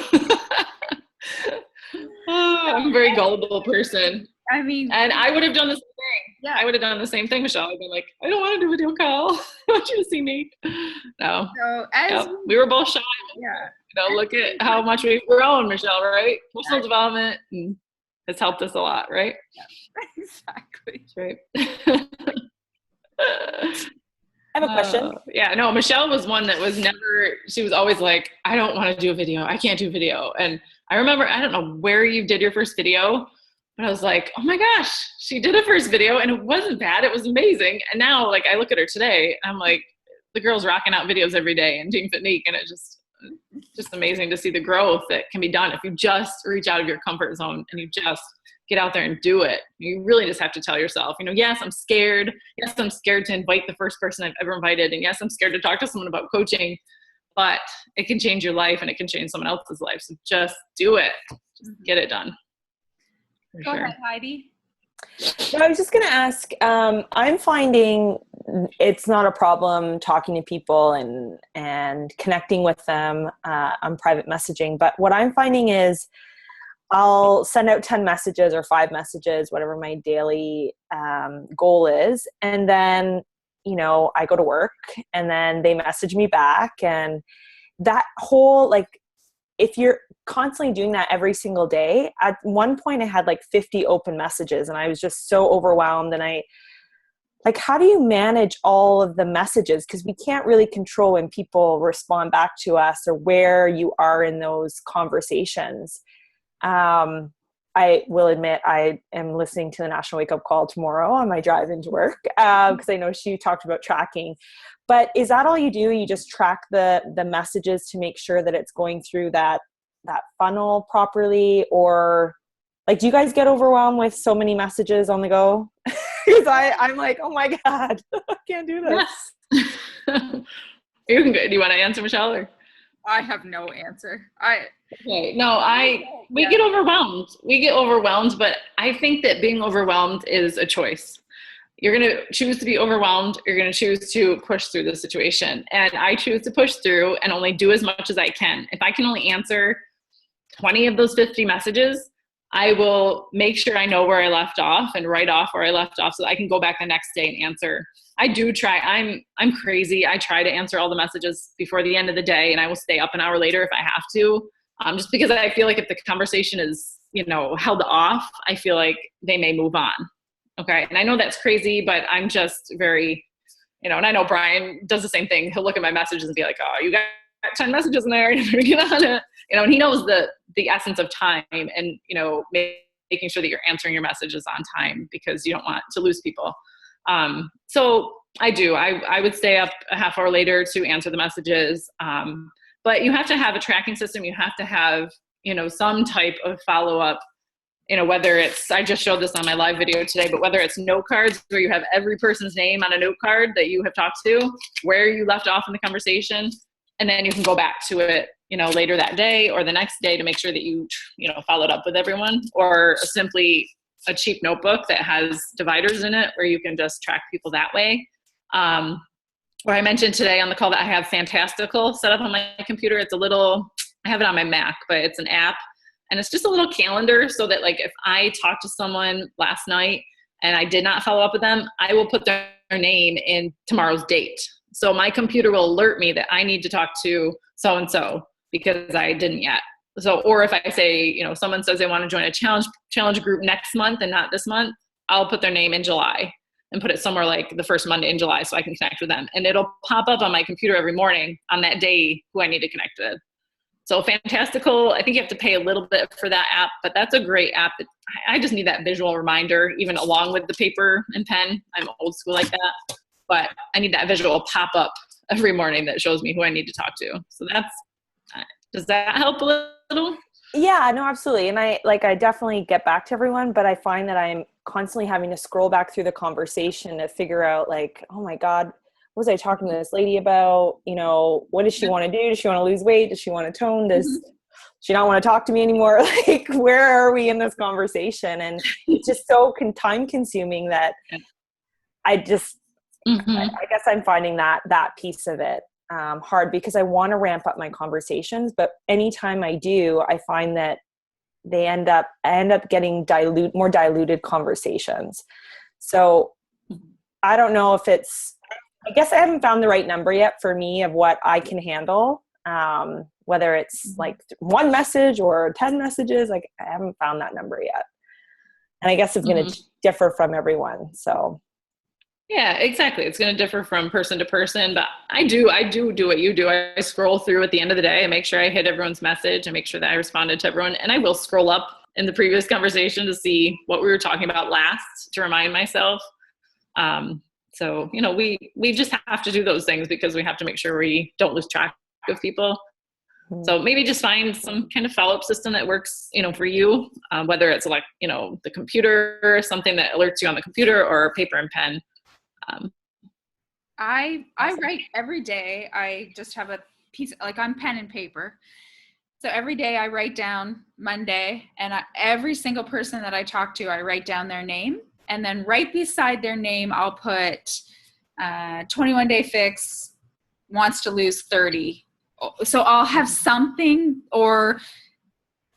I'm a very gullible person. I mean, and I would have done the same thing. Yeah. I would have done the same thing, Michelle. I'd been like, I don't want to do a video call. I want you to see me. No. So we were both shy. Yeah. Look at how much we've grown, Michelle, right? Personal development has helped us a lot, right? Yeah, exactly. That's right. I have a question. Michelle was one that she was always like, I don't want to do a video. I can't do video. And I remember, I don't know where you did your first video, but I was like, oh my gosh, she did a first video and it wasn't bad. It was amazing. And now I look at her today, I'm like, the girl's rocking out videos every day in Team Fitnique. And it's just amazing to see the growth that can be done if you just reach out of your comfort zone and you just get out there and do it. You really just have to tell yourself, yes, I'm scared. Yes, I'm scared to invite the first person I've ever invited. And yes, I'm scared to talk to someone about coaching, but it can change your life and it can change someone else's life. So just do it. Just get it done. Go ahead, Heidi. No, I was just going to ask, I'm finding it's not a problem talking to people and connecting with them on private messaging. But what I'm finding is I'll send out 10 messages or 5 messages, whatever my daily goal is. And then, I go to work and then they message me back. And that whole, if you're constantly doing that every single day, at one point I had 50 open messages and I was just so overwhelmed. And how do you manage all of the messages? Because we can't really control when people respond back to us or where you are in those conversations. I will admit I am listening to the National Wake Up Call tomorrow on my drive into work because I know she talked about tracking. But is that all you do? You just track the messages to make sure that it's going through that funnel properly? Or do you guys get overwhelmed with so many messages on the go? Because I'm like, oh my God, I can't do this. You can go. Do you want to answer, Michelle? Or? I have no answer. Okay. No, we get overwhelmed. We get overwhelmed, but I think that being overwhelmed is a choice. You're going to choose to be overwhelmed. You're going to choose to push through the situation. And I choose to push through and only do as much as I can. If I can only answer 20 of those 50 messages, I will make sure I know where I left off and write off where I left off so that I can go back the next day and answer. I do try. I'm crazy. I try to answer all the messages before the end of the day, and I will stay up an hour later if I have to, just because I feel like if the conversation is, held off, I feel like they may move on. Okay. And I know that's crazy, but I'm just very, and I know Brian does the same thing. He'll look at my messages and be like, oh, you got 10 messages in there. Get on it. And he knows the essence of time and, making sure that you're answering your messages on time because you don't want to lose people. So I do. I would stay up a half hour later to answer the messages. But you have to have a tracking system. You have to have, some type of follow-up whether it's, I just showed this on my live video today, but whether it's note cards where you have every person's name on a note card that you have talked to, where you left off in the conversation, and then you can go back to it, later that day or the next day to make sure that you followed up with everyone, or simply a cheap notebook that has dividers in it where you can just track people that way. Where I mentioned today on the call that I have Fantastical set up on my computer. I have it on my Mac, but it's an app. And it's just a little calendar so that if I talked to someone last night and I did not follow up with them, I will put their name in tomorrow's date. So my computer will alert me that I need to talk to so-and-so because I didn't yet. So, or if I say, someone says they want to join a challenge group next month and not this month, I'll put their name in July and put it somewhere like the first Monday in July so I can connect with them. And it'll pop up on my computer every morning on that day who I need to connect with. So Fantastical, I think you have to pay a little bit for that app, but that's a great app. I just need that visual reminder, even along with the paper and pen. I'm old school like that, but I need that visual pop up every morning that shows me who I need to talk to. So does that help a little? Yeah, no, absolutely. And I definitely get back to everyone, but I find that I'm constantly having to scroll back through the conversation to figure out oh my God, what was I talking to this lady about? What does she want to do? Does she want to lose weight? Does she want to tone? Does she not want to talk to me anymore? Where are we in this conversation? And it's just so time consuming that I guess I'm finding that piece of it hard, because I want to ramp up my conversations, but anytime I do, I find that I end up getting more diluted conversations. So I don't know if I guess I haven't found the right number yet for me of what I can handle. Whether it's one message or 10 messages, I haven't found that number yet. And I guess it's going to differ from everyone. So. Yeah, exactly. It's going to differ from person to person, but I do what you do. I scroll through at the end of the day and make sure I hit everyone's message and make sure that I responded to everyone. And I will scroll up in the previous conversation to see what we were talking about last to remind myself. So, we just have to do those things because we have to make sure we don't lose track of people. So maybe just find some kind of follow-up system that works, for you, whether it's the computer, something that alerts you on the computer, or paper and pen. I write every day. I just have a piece, on pen and paper. So every day I write down Monday, and every single person that I talk to, I write down their name. And then right beside their name, I'll put 21 Day Fix, wants to lose 30. So I'll have something, or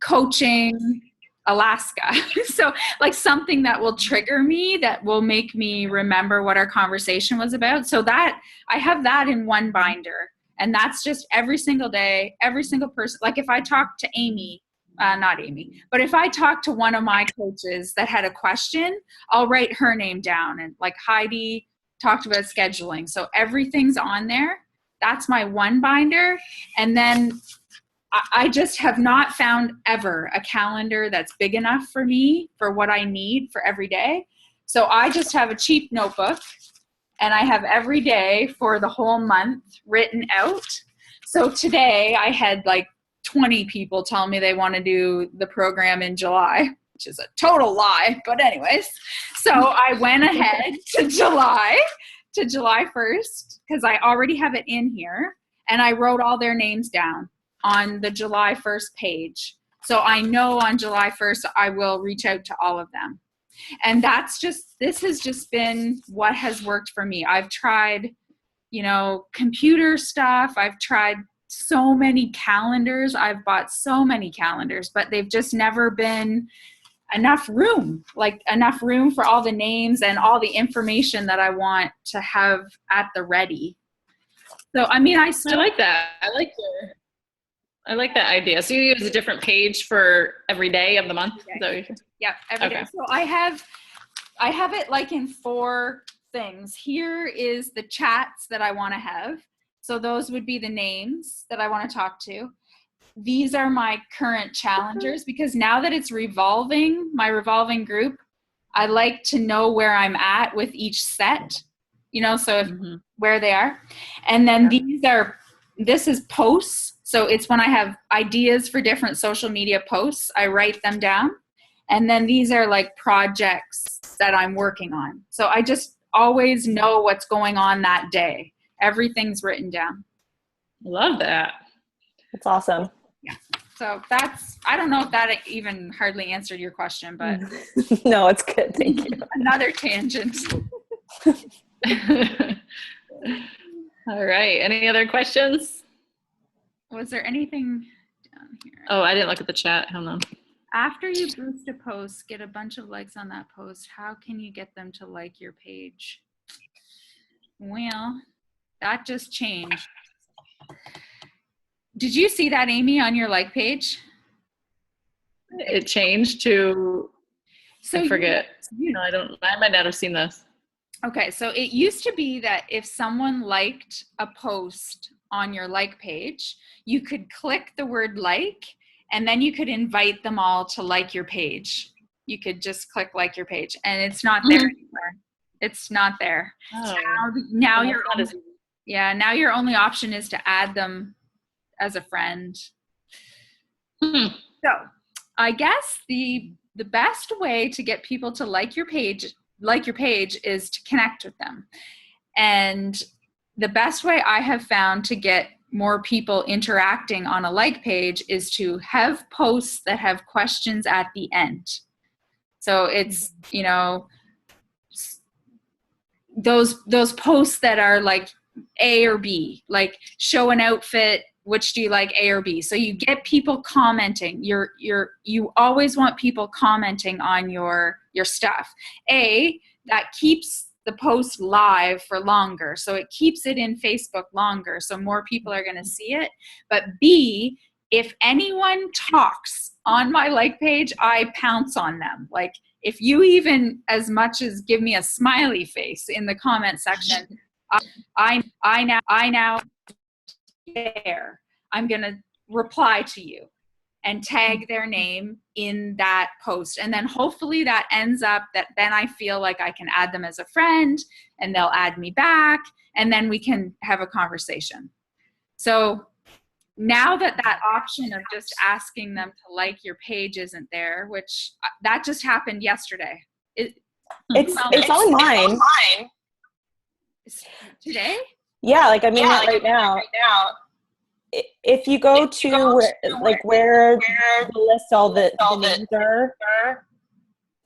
coaching Alaska. So something that will trigger me, that will make me remember what our conversation was about. So that I have that in one binder, and that's just every single day, every single person. If I talk to Amy, not Amy, but if I talk to one of my coaches that had a question, I'll write her name down, and Heidi talked about scheduling. So everything's on there. That's my one binder. And then I just have not found ever a calendar that's big enough for me for what I need for every day. So I just have a cheap notebook, and I have every day for the whole month written out. So today I had 20 people tell me they want to do the program in July, which is a total lie. But anyways, so I went ahead to July 1st, because I already have it in here, and I wrote all their names down on the July 1st page. So I know on July 1st, I will reach out to all of them. And this has just been what has worked for me. I've tried, computer stuff. I've tried so many calendars. I've bought so many calendars, but they've just never been enough room for all the names and all the information that I want to have at the ready. So, I like that. I like that idea. So you use a different page for every day of the month? Is that what you're saying? Yeah, every day. So I have it in 4 things. Here is the chats that I want to have. So those would be the names that I want to talk to. These are my current challengers, because now that it's my revolving group, I like to know where I'm at with each set, so where they are. And then this is posts. So it's when I have ideas for different social media posts, I write them down. And then these are like projects that I'm working on. So I just always know what's going on that day. Everything's written down. Love that. That's awesome. Yeah. So that's, I don't know if that even hardly answered your question, but No, it's good. Thank you. another tangent. All right. Any other questions? Was there anything down here? Oh, I didn't look at the chat. Hold on. After you boost a post, get a bunch of likes on that post, how can you get them to like your page? Well, that just changed. Did you see that, Amy, on your like page? It changed to, So I forget. No, I might not have seen this. Okay, so it used to be that if someone liked a post on your like page, you could click the word like, and then you could invite them all to like your page. You could just click like your page, and it's not there anymore. It's not there. Oh. Now now your only option is to add them as a friend. So I guess the best way to get people to like your page is to connect with them. And the best way I have found to get more people interacting on a like page is to have posts that have questions at the end. So it's, you know, those posts that are like A or B, like show an outfit, which do you like, A or B? So you get people commenting. You always want people commenting on your stuff. A, that keeps the post live for longer. So it keeps it in Facebook longer. So more people are going to see it. But B, if anyone talks on my like page, I pounce on them. Like if you even as much as give me a smiley face in the comment section, I now there, I'm going to reply to you and tag their name in that post. And then hopefully that ends up that then I feel like I can add them as a friend and they'll add me back and then we can have a conversation. So now that option of just asking them to like your page isn't there, which that just happened yesterday. It's on mine. Today? Yeah, like I'm in that right now. If you go to where the list all the names are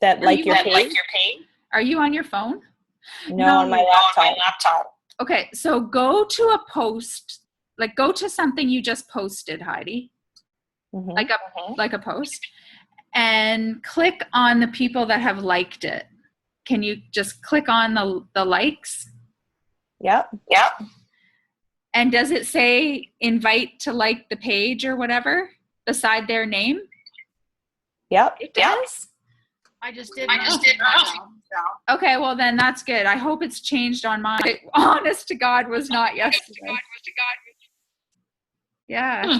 that like your page. Are you on your phone? No, on my laptop. Okay, so go to a post, like go to something you just posted, Heidi, like a post, and click on the people that have liked it. Can you just click on the likes? Yep. And does it say invite to like the page or whatever beside their name? Yep. It does? I just did. Okay, well then that's good. I hope it's changed on mine. It, honest to God, was not yesterday. Yeah.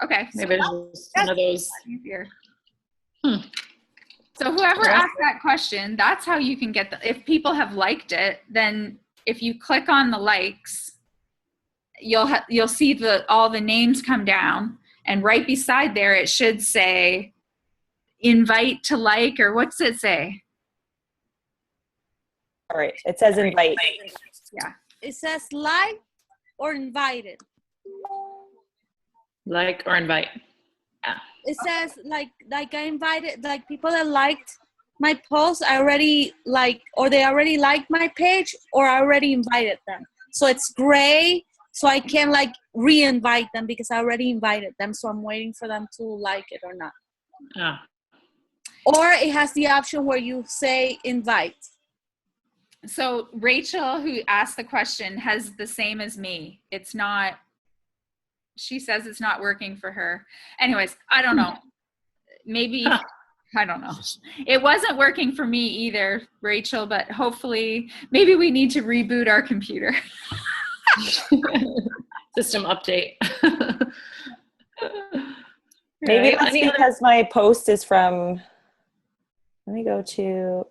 Okay. Maybe it's one of those. Easier. So whoever asked that question, that's how you can get if people have liked it, then if you click on the likes, you'll see all the names come down, and right beside there it should say invite to like, or what's it say? All right, it says invite. Yeah. It says like or invited. Like or invite. Yeah. It says like I invited, like people that liked my post, I already like, or they already liked my page, or I already invited them. So it's gray, so I can't like re-invite them because I already invited them. So I'm waiting for them to like it or not. Oh. Or it has the option where you say invite. So Rachel, who asked the question, has the same as me. It's not, she says it's not working for her. Anyways, I don't know. Maybe, I don't know. It wasn't working for me either, Rachel, but hopefully, maybe we need to reboot our computer. System update. Maybe that's because my post is from, let me go to.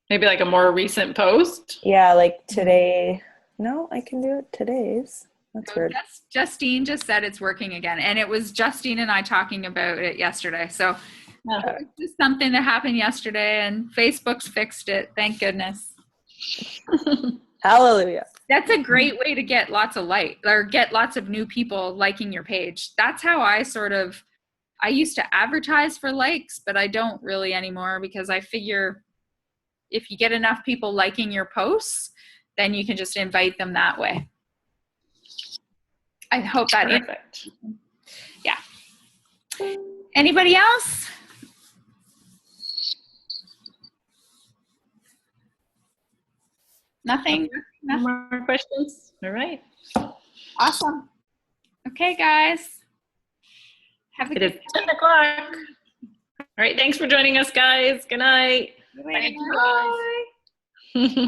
Maybe like a more recent post? Yeah, like today. No, I can do it today's. That's So weird. Justine just said it's working again, and it was Justine and I talking about it yesterday. So it's just something that happened yesterday, and Facebook's fixed it. Thank goodness. Hallelujah. That's a great way to get lots of get lots of new people liking your page. That's how I used to advertise for likes, but I don't really anymore, because I figure if you get enough people liking your posts, then you can just invite them that way. I hope that Perfect. Yeah. Anybody else? Nothing? No more questions? All right. Awesome. Okay, guys. Have a It good is 10 o'clock. All right. Thanks for joining us, guys. Good night. night. Bye. Bye.